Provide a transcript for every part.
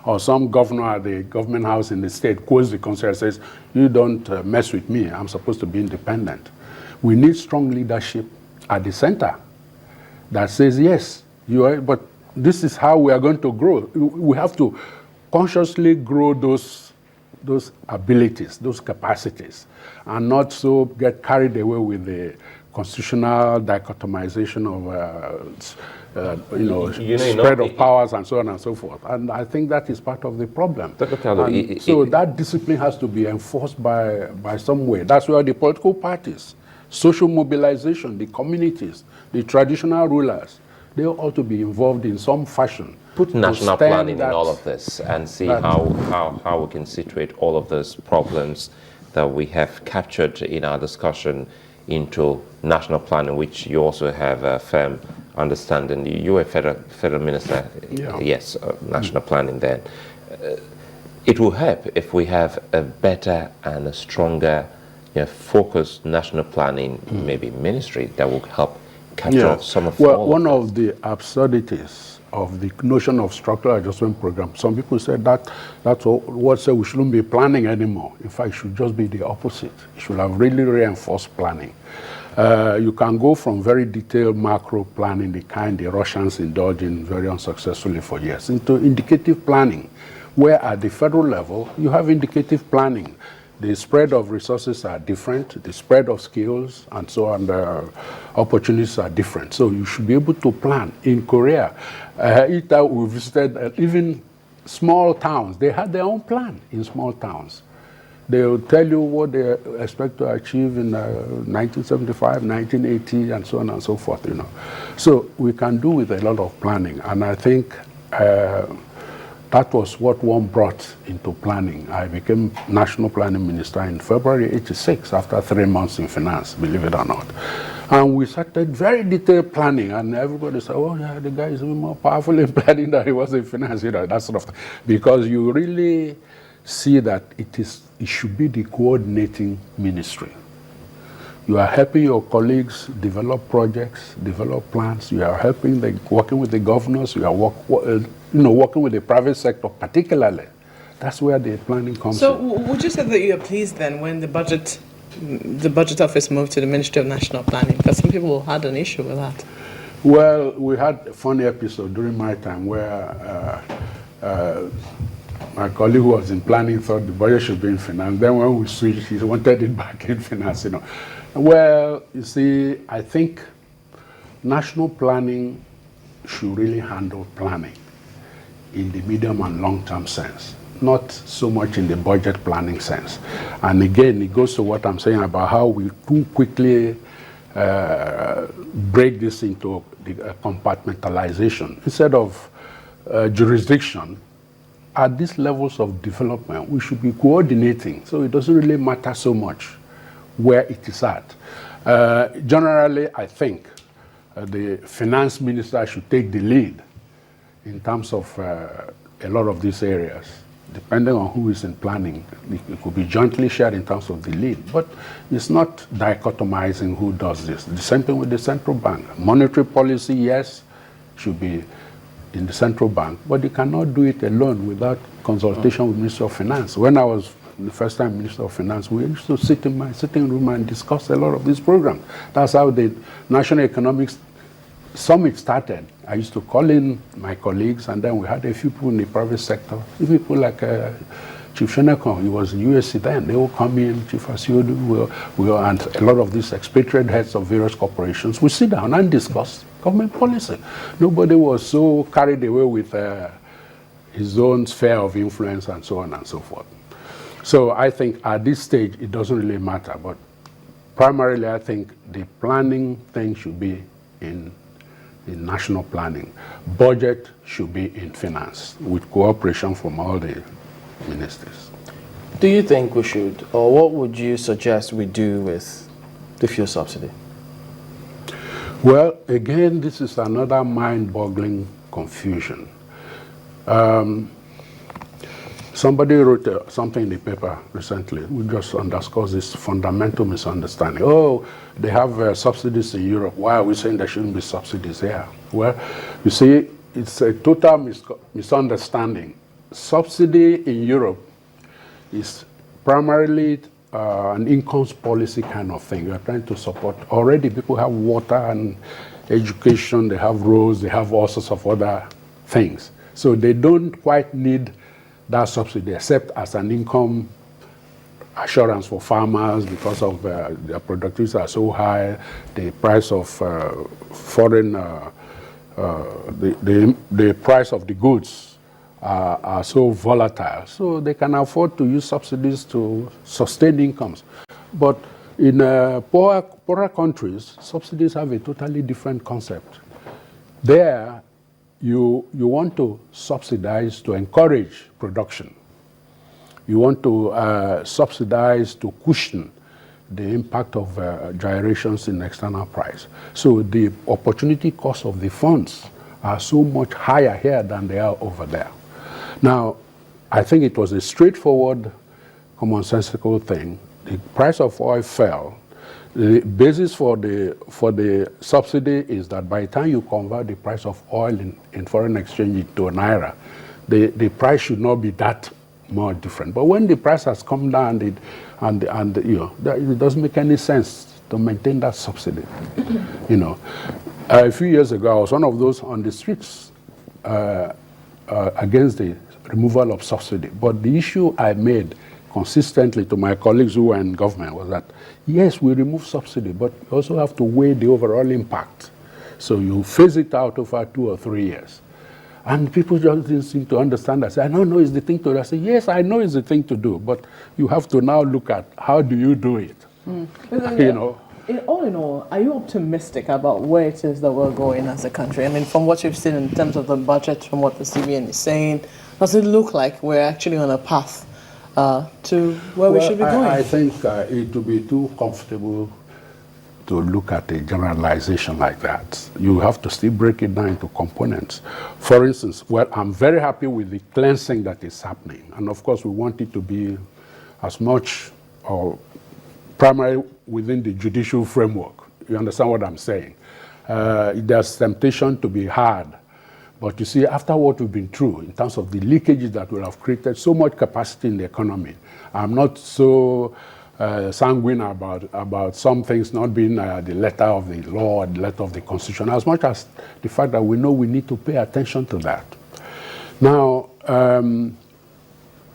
Or some governor at the government house in the state quotes the constitution and says, you don't mess with me, I'm supposed to be independent. We need strong leadership at the center that says, yes, you are, but this is how we are going to grow. We have to consciously grow those abilities, those capacities, and not so get carried away with the constitutional dichotomization of spread of powers and so on and so forth. And I think that is part of the problem. So that discipline has to be enforced by some way. That's where the political parties, social mobilization, the communities, the traditional rulers, they ought to be involved in some fashion. Put national planning in all of this and see how we can situate all of those problems that we have captured in our discussion into national planning, which you also have a firm understanding. You were federal minister, yes, national planning then. It will help if we have a better and a stronger, focused national planning, maybe ministry that will help capture some of one of the absurdities of the notion of structural adjustment program. Some people said that's what said we shouldn't be planning anymore. In fact, it should just be the opposite. It should have really reinforced planning. You can go from very detailed macro planning, the kind the Russians indulge in very unsuccessfully for years, into indicative planning, where at the federal level, you have indicative planning. The spread of resources are different, the spread of skills and so on, the opportunities are different. So you should be able to plan. In Korea, we visited even small towns. They had their own plan in small towns. They will tell you what they expect to achieve in 1975, 1980, and so on and so forth. So we can do with a lot of planning, and I think that was what one brought into planning. I became National Planning Minister in February '86 after 3 months in finance, believe it or not. And we started very detailed planning, and everybody said, oh yeah, the guy is even more powerful in planning than he was in finance, that sort of thing. Because you really see that it should be the coordinating ministry. You are helping your colleagues develop projects, develop plans. You are helping working with the governors. You are working with the private sector, particularly. That's where the planning comes in. So would you say that you are pleased then when the budget office moved to the Ministry of National Planning? Because some people had an issue with that. Well, we had a funny episode during my time where my colleague who was in planning thought the budget should be in finance. Then when we switched, he wanted it back in finance. Well, you see, I think national planning should really handle planning in the medium and long-term sense, not so much in the budget planning sense. And again, it goes to what I'm saying about how we too quickly break this into the compartmentalization. Instead of jurisdiction, at these levels of development, we should be coordinating, so it doesn't really matter so much where it is at. Generally, I think the finance minister should take the lead in terms of a lot of these areas. Depending on who is in planning, it could be jointly shared in terms of the lead, but it's not dichotomizing who does this. The same thing with the central bank. Monetary policy, yes, should be in the central bank, but you cannot do it alone without consultation with Minister of Finance. When I was the first time Minister of Finance, we used to sit in my sitting room and discuss a lot of these programs. That's how the National Economics Summit started. I used to call in my colleagues, and then we had a few people in the private sector, people like Chief Shenekon, he was in USC then. They will come in, Chief Asiodu, and a lot of these expatriate heads of various corporations. We sit down and discuss government policy. Nobody was so carried away with his own sphere of influence and so on and so forth. So I think at this stage, it doesn't really matter. But primarily, I think the planning thing should be in national planning. Budget should be in finance with cooperation from all the ministries. Do you think we should, or what would you suggest we do with the fuel subsidy? Well, again, this is another mind-boggling confusion. Somebody wrote something in the paper recently which just underscores this fundamental misunderstanding. Oh, they have subsidies in Europe. Why are we saying there shouldn't be subsidies here? Well, you see, it's a total misunderstanding subsidy in Europe is primarily an income policy kind of thing. We are trying to support. Already people have water and education, they have roads, they have all sorts of other things. So they don't quite need that subsidy except as an income assurance for farmers because of their productivities are so high, the price of foreign, the price of the goods are so volatile, so they can afford to use subsidies to sustain incomes. But in poorer countries, subsidies have a totally different concept. There, you want to subsidize to encourage production. You want to subsidize to cushion the impact of gyrations in external price. So the opportunity cost of the funds are so much higher here than they are over there. Now, I think it was a straightforward, commonsensical thing. The price of oil fell. The basis for the subsidy is that by the time you convert the price of oil in foreign exchange into a naira, the price should not be that more different. But when the price has come down, it doesn't make any sense to maintain that subsidy. A few years ago, I was one of those on the streets against the removal of subsidy. But the issue I made consistently to my colleagues who were in government was that, yes, we remove subsidy, but you also have to weigh the overall impact. So you phase it out over 2 or 3 years. And people just didn't seem to understand that. I said, I don't know, it's the thing to do. I said, yes, I know it's the thing to do, but you have to now look at how do you do it. All in all, are you optimistic about where it is that we're going as a country? I mean, from what you've seen in terms of the budget, from what the CBN is saying, does it look like we're actually on a path to where we should be going? I think it would be too comfortable to look at a generalization like that. You have to still break it down into components. For instance, well, I'm very happy with the cleansing that is happening. And of course, we want it to be as much or primarily within the judicial framework. You understand what I'm saying? There's temptation to be hard. But you see, after what we've been through, in terms of the leakages that will have created so much capacity in the economy, I'm not so sanguine about some things not being the letter of the law, the letter of the Constitution, as much as the fact that we know we need to pay attention to that. Now,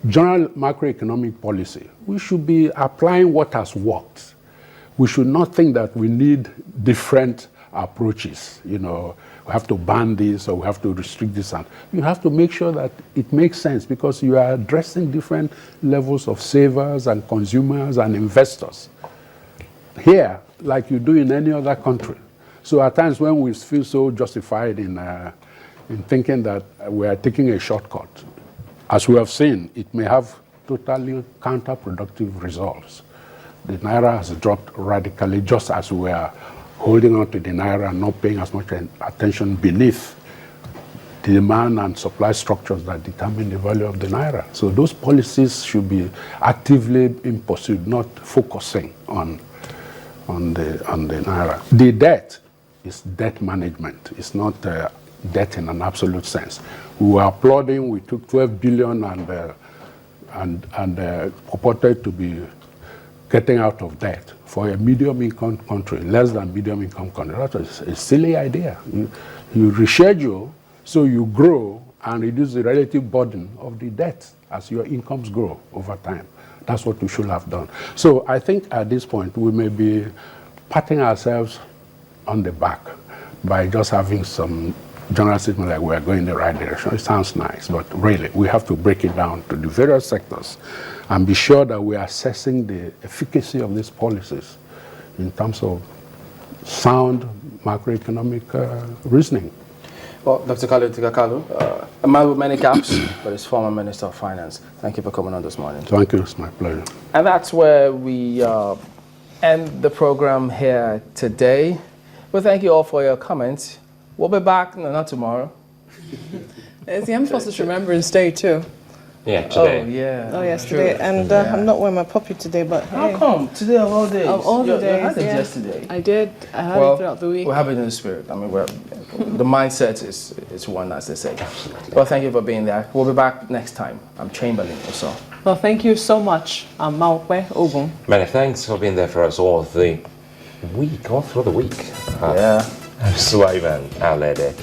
general macroeconomic policy, we should be applying what has worked. We should not think that we need different approaches. We have to ban this or we have to restrict this. And you have to make sure that it makes sense because you are addressing different levels of savers and consumers and investors here, like you do in any other country. So at times when we feel so justified in thinking that we are taking a shortcut, as we have seen, it may have totally counterproductive results. The naira has dropped radically just as we are holding on to the naira and not paying as much attention beneath the demand and supply structures that determine the value of the naira. So those policies should be actively in pursuit, not focusing on the naira. The debt is debt management. It's not debt in an absolute sense. We were applauding. We took 12 billion and purported to be getting out of debt for a medium-income country, less than medium-income country. That's a silly idea. You reschedule so you grow and reduce the relative burden of the debt as your incomes grow over time. That's what we should have done. So I think at this point we may be patting ourselves on the back by just having some general statement like we're going in the right direction. It sounds nice, but really we have to break it down to the various sectors and be sure that we are assessing the efficacy of these policies in terms of sound macroeconomic reasoning. Well, Dr. Kalu Idika Kalu, a man with many caps, but is former Minister of Finance. Thank you for coming on this morning. Thank you, it's my pleasure. And that's where we end the program here today. Well, thank you all for your comments. We'll be back, no, not tomorrow. It's the Emphasis Remembrance Day too. Yeah, today. Oh, yeah. Oh yes, True. today, and I'm not wearing my puppy today, but How hey. come? Today of all days? Of all the You days, had it yeah. yesterday. I did. I had it throughout the week. We have it in the spirit. I mean, the mindset is one, as they say. Well, thank you for being there. We'll be back next time. I'm Chamberlain also. Well, thank you so much. I'm Maukwe Ogun. Many thanks for being there for us all through the week. Yeah. Sulaiman Alede.